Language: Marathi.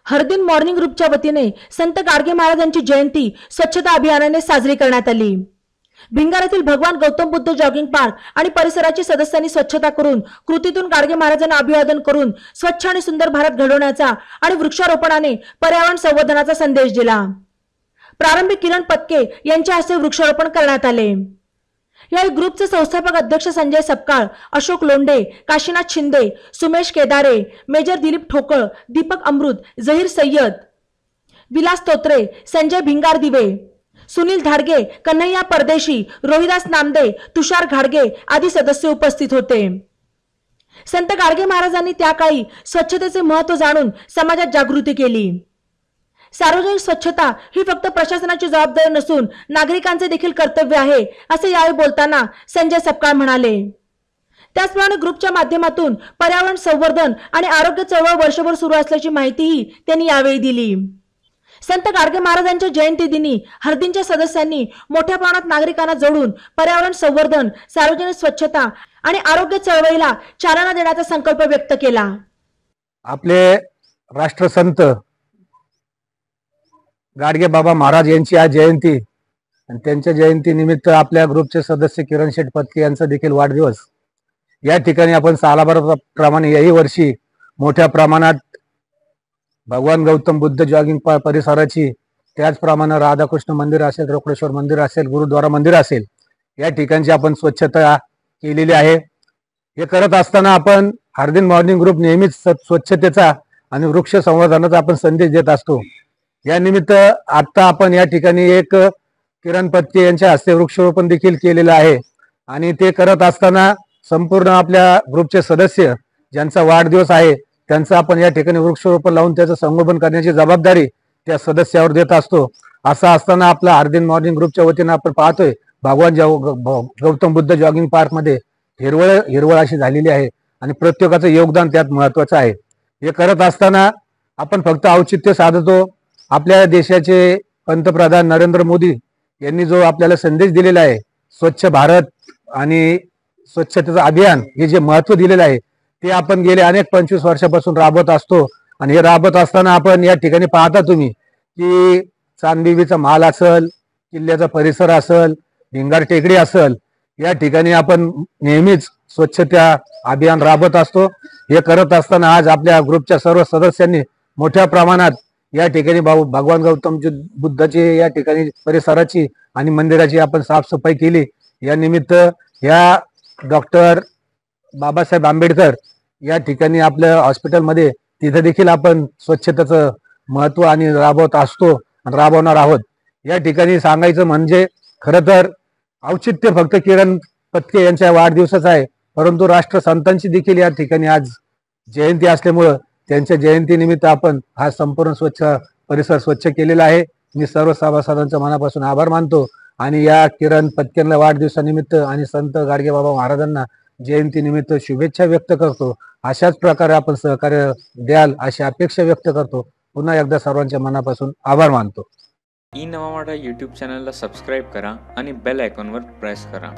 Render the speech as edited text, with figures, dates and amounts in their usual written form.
हरदिन मॉर्निंग ग्रुपच्या वतीने संत गाडगे महाराजांची जयंती स्वच्छता अभियानाने साजरी करण्यात आली। भिंगार येथील भगवान गौतम बुद्ध जॉगिंग पार्क आणि परिसराची सदस्यांनी स्वच्छता करून कृतीतून गाडगे महाराजांना अभिवादन करून स्वच्छ आणि सुंदर भारत घडवण्याचा आणि वृक्षारोपणाने पर्यावरण संवर्धनाचा संदेश दिला। प्रारंभी किरण पत्के यांच्या हस्ते वृक्षारोपण करण्यात आले। या ग्रुपचे संस्थापक अध्यक्ष संजय सपकाळ, अशोक लोंढे, काशीनाथ शिंदे, सुमेश केदारे, मेजर दिलीप ठोकळ, दीपक अमृत, जहीर सय्यद, विलास तोत्रे, संजय भिंगार दिवे, सुनील धाडगे, कन्हैया परदेशी, रोहिदास नामदे, तुषार घाडगे आदी सदस्य उपस्थित होते। संत गाडगे महाराजांनी त्या काळी स्वच्छतेचे महत्त्व जाणून समाजात जागृती केली। सार्वजनिक स्वच्छता ही फक्त प्रशासनाची जबाबदारी नसून नागरिकांचे देखील कर्तव्य आहे, असे यावेळी बोलताना संजय सपकाळ म्हणाले। त्याचप्रमाणे ग्रुपच्या माध्यमातून पर्यावरण संवर्धन आणि आरोग्य चळवळ वर्षभर सुरू असल्याची माहितीही त्यांनी यावेळी दिली। संत गाडगे महाराजांच्या जयंती दिनी हरदिनच्या सदस्यांनी मोठ्या प्रमाणात नागरिकांना जोडून पर्यावरण संवर्धन, सार्वजनिक स्वच्छता आणि आरोग्य चळवळीला चालना देण्याचा संकल्प व्यक्त केला। आपले राष्ट्रसंत गाडगे बाबा महाराज यांची आज जयंती आणि त्यांच्या जयंती निमित्त आपल्या ग्रुपचे सदस्य किरण शेठ पत्के यांचा देखील वाढदिवस। या ठिकाणी आपण सालाबारप्रमाणे याही वर्षी मोठ्या प्रमाणात भगवान गौतम बुद्ध जॉगिंग परिसराची, त्याचप्रमाणे राधाकृष्ण मंदिर असेल, रोकडेश्वर मंदिर असेल, गुरुद्वारा मंदिर असेल, या ठिकाणची आपण स्वच्छता केलेली आहे। हे करत असताना आपण हरदिन मॉर्निंग ग्रुप नेहमीच स्वच्छतेचा आणि वृक्ष संवर्धनाचा आपण संदेश देत असतो। या निमित्त आता आपण या ठिकाणी एक किरण पत्के यांच्या हस्ते वृक्षारोपण देखील केलेलं आहे आणि ते करत असताना संपूर्ण आपल्या ग्रुपचे सदस्य ज्यांचा वाढदिवस आहे त्यांचा आपण या ठिकाणी वृक्षारोपण लावून त्याचं संगोपन करण्याची जबाबदारी त्या सदस्यावर देत असतो। असं असताना आपला हरदिन मॉर्निंग ग्रुपच्या वतीने आपण पाहतोय भगवान गौतम बुद्ध जॉगिंग पार्क मध्ये हिरवळ अशी झालेली आहे आणि प्रत्येकाचं योगदान त्यात महत्वाचं आहे। हे करत असताना आपण फक्त औचित्य साधतो। आपल्या देशाचे पंतप्रधान नरेंद्र मोदी यांनी जो आपल्याला संदेश दिलेला आहे, स्वच्छ भारत आणि स्वच्छतेचं अभियान, हे जे महत्त्व दिलेलं आहे ते आपण गेले अनेक 25 वर्षापासून राबवत असतो आणि हे राबवत असताना आपण या ठिकाणी पाहता तुम्ही की चांदबिबीचा महाल असेल, किल्ल्याचा परिसर असेल, भिंगार टेकडी असेल, या ठिकाणी आपण नेहमीच स्वच्छता अभियान राबवत असतो। हे करत असताना आज आपल्या ग्रुपच्या सर्व सदस्यांनी मोठ्या प्रमाणात या ठिकाणी भगवान गौतम बुद्धाची या ठिकाणी परिसराची आणि मंदिराची आपण साफसफाई केली। या निमित्त या डॉक्टर बाबासाहेब आंबेडकर या ठिकाणी आपल्या हॉस्पिटलमध्ये तिथे देखील आपण स्वच्छतेचं महत्त्व आणि राबवत असतो आणि राबवणार आहोत। या ठिकाणी सांगायचं म्हणजे खरं तर औचित्य फक्त किरण पत्के यांच्या वाढदिवसाचं आहे, परंतु राष्ट्रसंतांची देखील या ठिकाणी आज जयंती असल्यामुळं त्यांच्या जयंतीनिमित्त आपण हा संपूर्ण परिसर स्वच्छ केलेला आहे। मी सर्व सभासदांचा मनापासून आभार मानतो आणि या किरण पत्केंना वाढदिवसानिमित्त आणि संत गाडगे बाबा महाराजांना जयंतीनिमित्त शुभेच्छा व्यक्त करतो। अशाच प्रकारे आपण सहकार्य द्याल अशी अपेक्षा व्यक्त करतो। पुन्हा एकदा सर्वांच्या मनापासून आभार मानतो। ई नवा मराठा यूट्यूब चॅनलला सबस्क्राईब करा आणि बेल आयकॉनवर प्रेस करा।